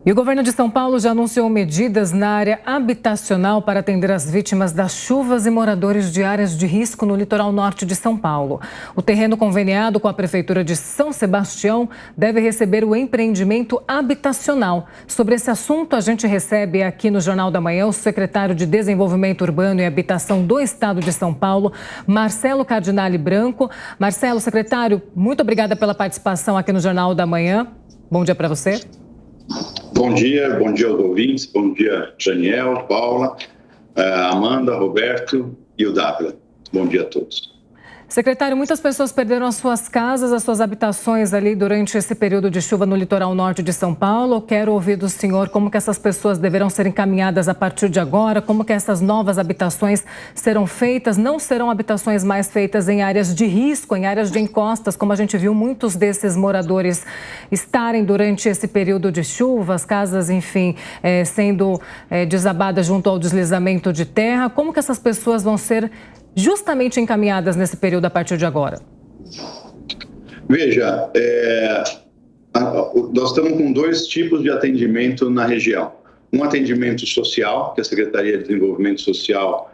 E o governo de São Paulo já anunciou medidas na área habitacional para atender as vítimas das chuvas e moradores de áreas de risco no litoral norte de São Paulo. O terreno conveniado com a Prefeitura de São Sebastião deve receber o empreendimento habitacional. Sobre esse assunto, a gente recebe aqui no Jornal da Manhã o secretário de Desenvolvimento Urbano e Habitação do Estado de São Paulo, Marcelo Cardinale Branco. Marcelo, secretário, muito obrigada pela participação aqui no Jornal da Manhã. Bom dia para você. Bom dia aos ouvintes, bom dia Daniel, Paula, Amanda, Roberto e o Dávila. Bom dia a todos. Secretário, muitas pessoas perderam as suas casas, as suas habitações ali durante esse período de chuva no litoral norte de São Paulo. Eu quero ouvir do senhor como que essas pessoas deverão ser encaminhadas a partir de agora, como que essas novas habitações serão feitas, não serão habitações mais feitas em áreas de risco, em áreas de encostas, como a gente viu muitos desses moradores estarem durante esse período de chuva, as casas, enfim, sendo desabadas junto ao deslizamento de terra. Como que essas pessoas vão ser justamente encaminhadas nesse período a partir de agora? Veja, nós estamos com dois tipos de atendimento na região. Um atendimento social, que a Secretaria de Desenvolvimento Social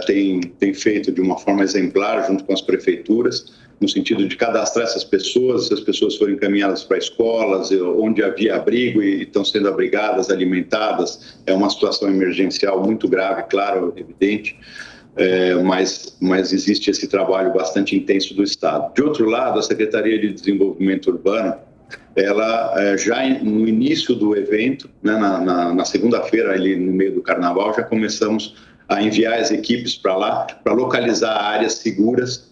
tem feito de uma forma exemplar junto com as prefeituras, no sentido de cadastrar essas pessoas, se as pessoas forem encaminhadas para escolas, onde havia abrigo e estão sendo abrigadas, alimentadas. É uma situação emergencial muito grave, claro, evidente. Mas existe esse trabalho bastante intenso do Estado. De outro lado, a Secretaria de Desenvolvimento Urbano, ela já no início do evento, né, na segunda-feira, ali no meio do Carnaval, já começamos a enviar as equipes para lá, para localizar áreas seguras,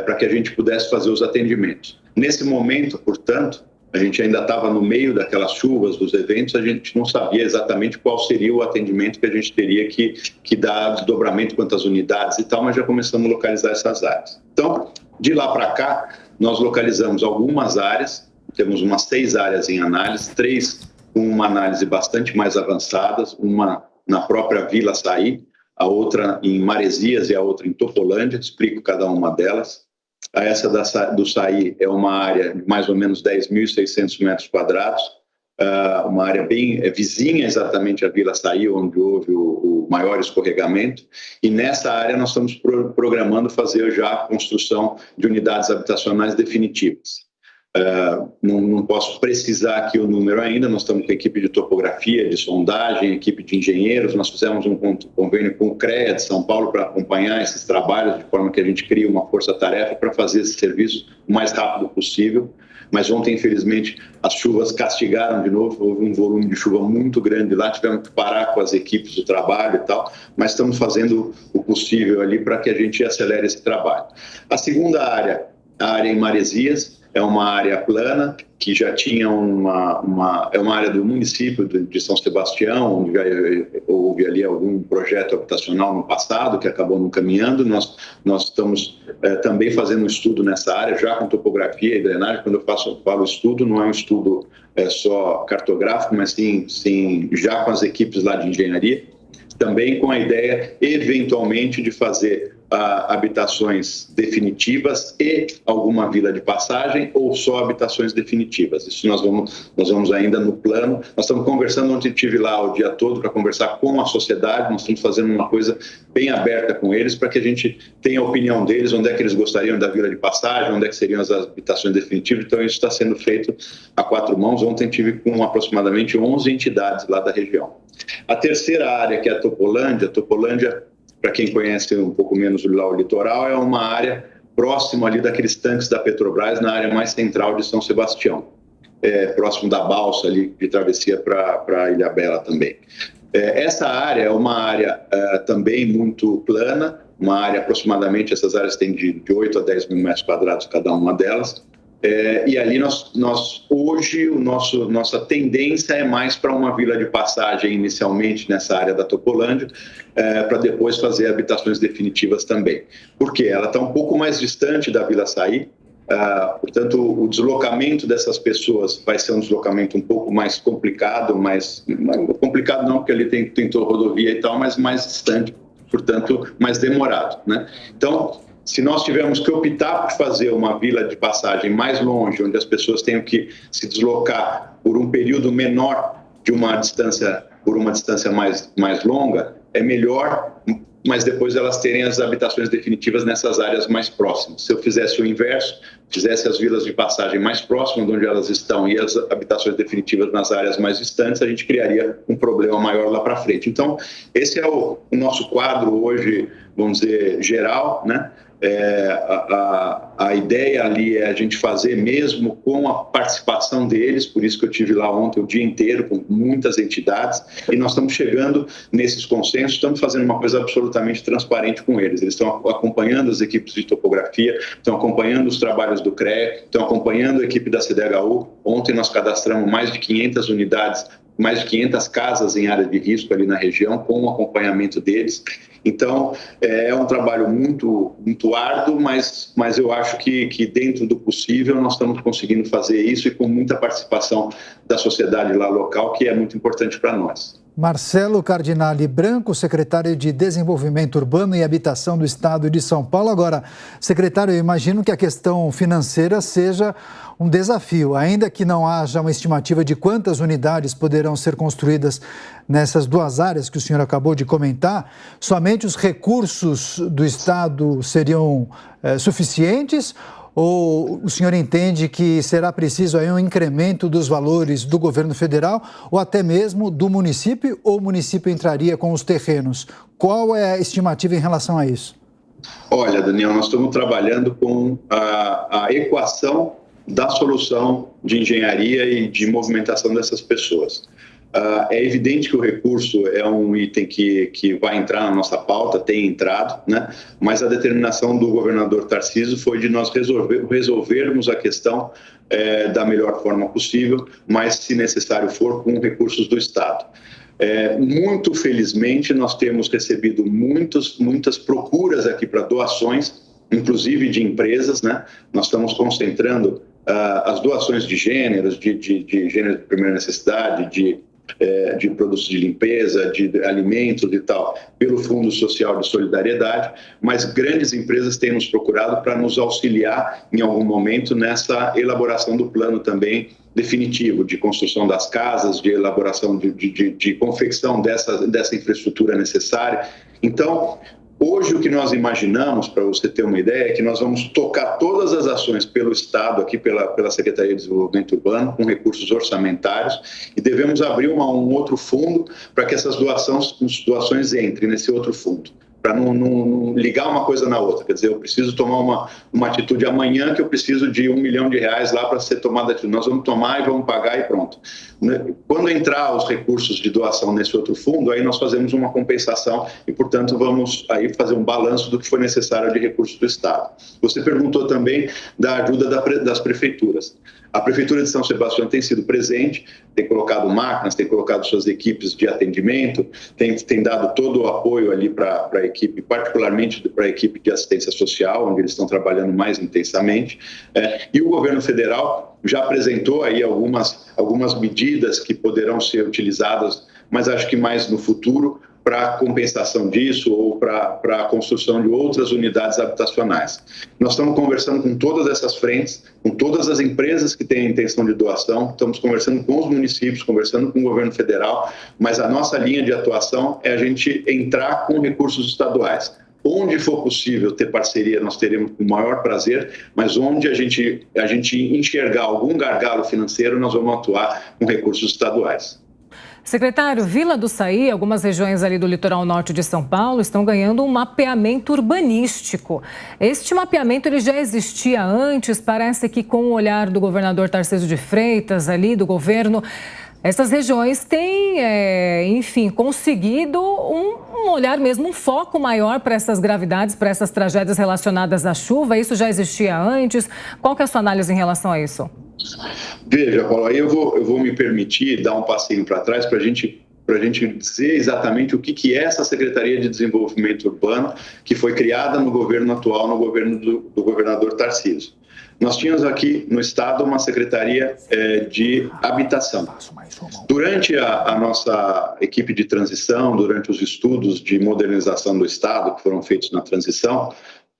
para que a gente pudesse fazer os atendimentos. Nesse momento, portanto, a gente ainda estava no meio daquelas chuvas, dos eventos, a gente não sabia exatamente qual seria o atendimento que a gente teria que dar desdobramento, quantas unidades e tal, mas já começamos a localizar essas áreas. Então, de lá para cá, nós localizamos algumas áreas, temos umas 6 áreas em análise, 3 com uma análise bastante mais avançada, uma na própria Vila Saí, a outra em Maresias e a outra em Topolândia, explico cada uma delas. Essa do Saí é uma área de mais ou menos 10.600 metros quadrados, uma área bem vizinha exatamente à Vila Saí, onde houve o maior escorregamento, e nessa área nós estamos programando fazer já a construção de unidades habitacionais definitivas. Não posso precisar aqui o número ainda, nós estamos com a equipe de topografia, de sondagem, equipe de engenheiros, nós fizemos um convênio com o CREA de São Paulo para acompanhar esses trabalhos, de forma que a gente crie uma força-tarefa para fazer esse serviço o mais rápido possível. Mas ontem, infelizmente, as chuvas castigaram de novo, houve um volume de chuva muito grande lá, tivemos que parar com as equipes do trabalho e tal, mas estamos fazendo o possível ali para que a gente acelere esse trabalho. A segunda área, a área em Maresias, é uma área plana, que já tinha é uma área do município de São Sebastião, onde já houve ali algum projeto habitacional no passado, que acabou não caminhando. Nós estamos também fazendo um estudo nessa área, já com topografia e drenagem. Quando eu falo estudo, não é um estudo só cartográfico, mas sim já com as equipes lá de engenharia, também com a ideia, eventualmente, de fazer habitações definitivas e alguma vila de passagem ou só habitações definitivas. Isso nós vamos ainda no plano. Nós estamos conversando, ontem estive lá o dia todo para conversar com a sociedade, nós estamos fazendo uma coisa bem aberta com eles para que a gente tenha a opinião deles, onde é que eles gostariam da vila de passagem, onde é que seriam as habitações definitivas. Então isso está sendo feito a 4 mãos. Ontem estive com aproximadamente 11 entidades lá da região. A terceira área, que é a Topolândia, para quem conhece um pouco menos o litoral, é uma área próxima ali daqueles tanques da Petrobras, na área mais central de São Sebastião, próximo da balsa ali de travessia para Ilhabela também. Essa área é uma área também muito plana, uma área aproximadamente, essas áreas têm de 8 a 10 mil metros quadrados cada uma delas. E ali hoje nossa tendência é mais para uma vila de passagem inicialmente nessa área da Topolândia, para depois fazer habitações definitivas também. Porque ela está um pouco mais distante da Vila Saí, portanto o deslocamento dessas pessoas vai ser um deslocamento um pouco mais complicado, complicado não, porque ali tem rodovia e tal, mas mais distante, portanto mais demorado, né? Então, se nós tivermos que optar por fazer uma vila de passagem mais longe, onde as pessoas tenham que se deslocar por um período menor, por uma distância mais longa, é melhor, mas depois elas terem as habitações definitivas nessas áreas mais próximas. Se eu fizesse o inverso, fizesse as vilas de passagem mais próximas de onde elas estão e as habitações definitivas nas áreas mais distantes, a gente criaria um problema maior lá para frente. Então, esse é o nosso quadro hoje, vamos dizer, geral, né? A ideia ali é a gente fazer mesmo com a participação deles, por isso que eu estive lá ontem o dia inteiro com muitas entidades, e nós estamos chegando nesses consensos, estamos fazendo uma coisa absolutamente transparente com eles. Eles estão acompanhando as equipes de topografia, estão acompanhando os trabalhos do CREA, estão acompanhando a equipe da CDHU. Ontem nós cadastramos mais de 500 unidades, mais de 500 casas em área de risco ali na região, com o acompanhamento deles. Então, é um trabalho muito árduo, mas eu acho que dentro do possível nós estamos conseguindo fazer isso e com muita participação da sociedade lá local, que é muito importante para nós. Marcelo Cardinale Branco, secretário de Desenvolvimento Urbano e Habitação do Estado de São Paulo. Agora, secretário, eu imagino que a questão financeira seja um desafio, ainda que não haja uma estimativa de quantas unidades poderão ser construídas nessas duas áreas que o senhor acabou de comentar, somente os recursos do Estado seriam suficientes? Ou o senhor entende que será preciso aí um incremento dos valores do governo federal ou até mesmo do município, ou o município entraria com os terrenos? Qual é a estimativa em relação a isso? Olha, Daniel, nós estamos trabalhando com a equação da solução de engenharia e de movimentação dessas pessoas. É evidente que o recurso é um item que vai entrar na nossa pauta, tem entrado, né? Mas a determinação do governador Tarcísio foi de nós resolvermos a questão da melhor forma possível, mas, se necessário for, com recursos do Estado. Muito felizmente, nós temos recebido muitas procuras aqui para doações, inclusive de empresas, né? Nós estamos concentrando as doações de gêneros, de gêneros de primeira necessidade, de produtos de limpeza, de alimentos e tal, pelo Fundo Social de Solidariedade, mas grandes empresas têm nos procurado para nos auxiliar em algum momento nessa elaboração do plano também definitivo de construção das casas, de elaboração de confecção dessa infraestrutura necessária. Então, hoje, o que nós imaginamos, para você ter uma ideia, é que nós vamos tocar todas as ações pelo Estado, aqui pela Secretaria de Desenvolvimento Urbano, com recursos orçamentários, e devemos abrir um outro fundo para que essas doações entrem nesse outro fundo, para não ligar uma coisa na outra. Quer dizer, eu preciso tomar uma atitude amanhã que eu preciso de R$1 milhão lá para ser tomada atitude. Nós vamos tomar e vamos pagar e pronto. Quando entrar os recursos de doação nesse outro fundo, aí nós fazemos uma compensação e, portanto, vamos aí fazer um balanço do que foi necessário de recursos do Estado. Você perguntou também da ajuda das prefeituras. A Prefeitura de São Sebastião tem sido presente, tem colocado máquinas, tem colocado suas equipes de atendimento, tem dado todo o apoio ali para a equipe, particularmente para a equipe de assistência social, onde eles estão trabalhando mais intensamente. E o governo federal já apresentou aí algumas medidas que poderão ser utilizadas, mas acho que mais no futuro, para a compensação disso ou para a construção de outras unidades habitacionais. Nós estamos conversando com todas essas frentes, com todas as empresas que têm a intenção de doação, estamos conversando com os municípios, conversando com o governo federal, mas a nossa linha de atuação é a gente entrar com recursos estaduais. Onde for possível ter parceria, nós teremos com o maior prazer, mas onde a gente enxergar algum gargalo financeiro, nós vamos atuar com recursos estaduais. Secretário, Vila do Saí, algumas regiões ali do litoral norte de São Paulo estão ganhando um mapeamento urbanístico. Este mapeamento ele já existia antes, parece que com o olhar do governador Tarcísio de Freitas ali, do governo, essas regiões têm, enfim, conseguido um olhar mesmo, um foco maior para essas gravidades, para essas tragédias relacionadas à chuva. Isso já existia antes? Qual que é a sua análise em relação a isso? Veja, Paulo, aí eu vou me permitir dar um passinho para trás para a gente dizer exatamente o que é essa Secretaria de Desenvolvimento Urbano que foi criada no governo atual, no governo do governador Tarcísio. Nós tínhamos aqui no Estado uma Secretaria de Habitação. Durante a nossa equipe de transição, durante os estudos de modernização do Estado que foram feitos na transição,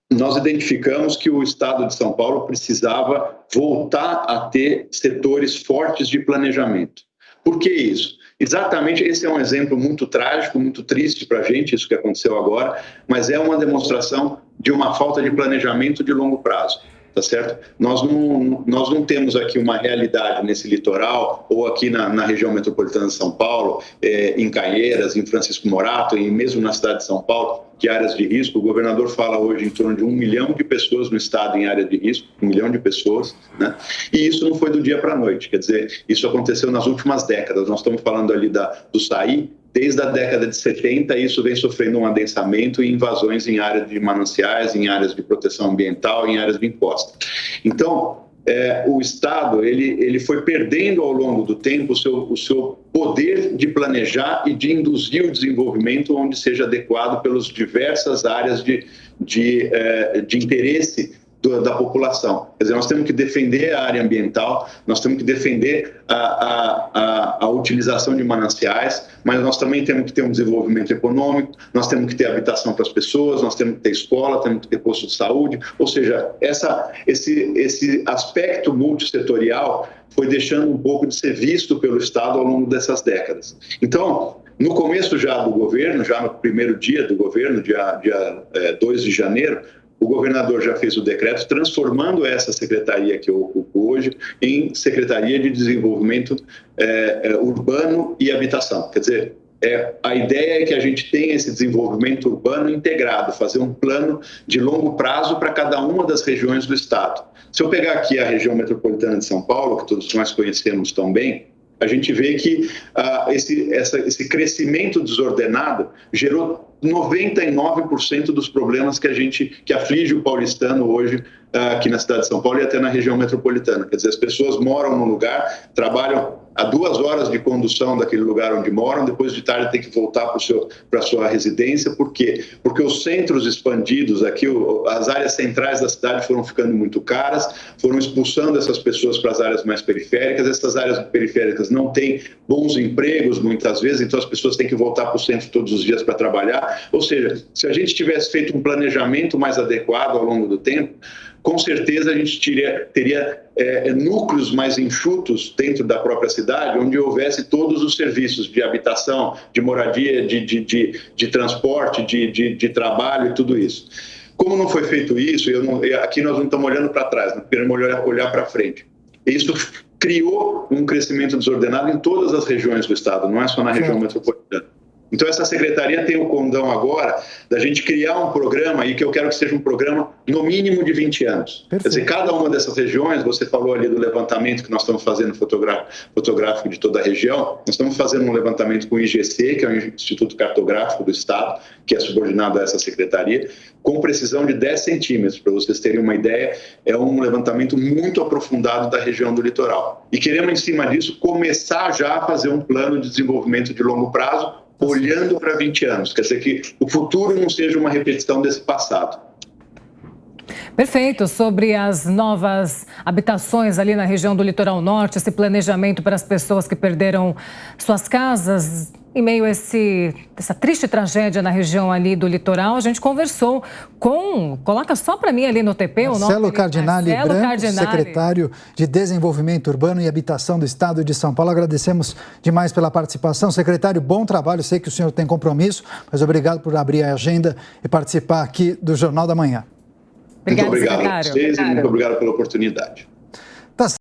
nós identificamos que o Estado de São Paulo precisava voltar a ter setores fortes de planejamento. Por que isso? Exatamente, esse é um exemplo muito trágico, muito triste para a gente, isso que aconteceu agora, mas é uma demonstração de uma falta de planejamento de longo prazo. Tá certo? Nós não temos aqui uma realidade nesse litoral ou aqui na região metropolitana de São Paulo, em Caieiras, em Francisco Morato e mesmo na cidade de São Paulo, de áreas de risco. O governador fala hoje em torno de 1 milhão de pessoas no estado em área de risco, 1 milhão de pessoas, né? E isso não foi do dia para a noite, quer dizer, isso aconteceu nas últimas décadas. Nós estamos falando ali do SAI. Desde a década de 70, isso vem sofrendo um adensamento e invasões em áreas de mananciais, em áreas de proteção ambiental, em áreas de encosta. Então, o Estado ele foi perdendo ao longo do tempo o seu poder de planejar e de induzir o desenvolvimento onde seja adequado pelas diversas áreas de interesse da população. Quer dizer, nós temos que defender a área ambiental, nós temos que defender a utilização de mananciais, mas nós também temos que ter um desenvolvimento econômico, nós temos que ter habitação para as pessoas, nós temos que ter escola, temos que ter posto de saúde, ou seja, esse aspecto multissetorial foi deixando um pouco de ser visto pelo Estado ao longo dessas décadas. Então, no começo já do governo, já no primeiro dia do governo, dia 2 de janeiro, o governador já fez o decreto transformando essa secretaria que eu ocupo hoje em Secretaria de Desenvolvimento Urbano e Habitação. Quer dizer, a ideia é que a gente tenha esse desenvolvimento urbano integrado, fazer um plano de longo prazo para cada uma das regiões do estado. Se eu pegar aqui a região metropolitana de São Paulo, que todos nós conhecemos tão bem, a gente vê que esse crescimento desordenado gerou 99% dos problemas que aflige o paulistano hoje aqui na cidade de São Paulo e até na região metropolitana. Quer dizer, as pessoas moram num lugar, trabalham a 2 horas de condução daquele lugar onde moram, depois de tarde tem que voltar para a sua residência. Por quê? Porque os centros expandidos aqui, as áreas centrais da cidade foram ficando muito caras, foram expulsando essas pessoas para as áreas mais periféricas. Essas áreas periféricas não têm bons empregos muitas vezes, então as pessoas têm que voltar para o centro todos os dias para trabalhar. Ou seja, se a gente tivesse feito um planejamento mais adequado ao longo do tempo, com certeza a gente teria núcleos mais enxutos dentro da própria cidade, onde houvesse todos os serviços de habitação, de moradia, de transporte, de trabalho e tudo isso. Como não foi feito isso, aqui nós não estamos olhando para trás, nós queremos olhar para frente. Isso criou um crescimento desordenado em todas as regiões do estado, não é só na região metropolitana. Então, essa secretaria tem o condão agora da gente criar um programa, e que eu quero que seja um programa no mínimo de 20 anos. Perfeito. Quer dizer, cada uma dessas regiões, você falou ali do levantamento que nós estamos fazendo fotográfico de toda a região, nós estamos fazendo um levantamento com o IGC, que é o Instituto Cartográfico do Estado, que é subordinado a essa secretaria, com precisão de 10 centímetros, para vocês terem uma ideia, é um levantamento muito aprofundado da região do litoral. E queremos, em cima disso, começar já a fazer um plano de desenvolvimento de longo prazo, olhando para 20 anos, quer dizer que o futuro não seja uma repetição desse passado. Perfeito. Sobre as novas habitações ali na região do Litoral Norte, esse planejamento para as pessoas que perderam suas casas em meio a essa triste tragédia na região ali do litoral, a gente conversou coloca só para mim ali no TP o nome. Marcelo Cardinale Branco, secretário de Desenvolvimento Urbano e Habitação do Estado de São Paulo. Agradecemos demais pela participação. Secretário, bom trabalho. Sei que o senhor tem compromisso, mas obrigado por abrir a agenda e participar aqui do Jornal da Manhã. Muito obrigado a vocês e muito obrigado pela oportunidade.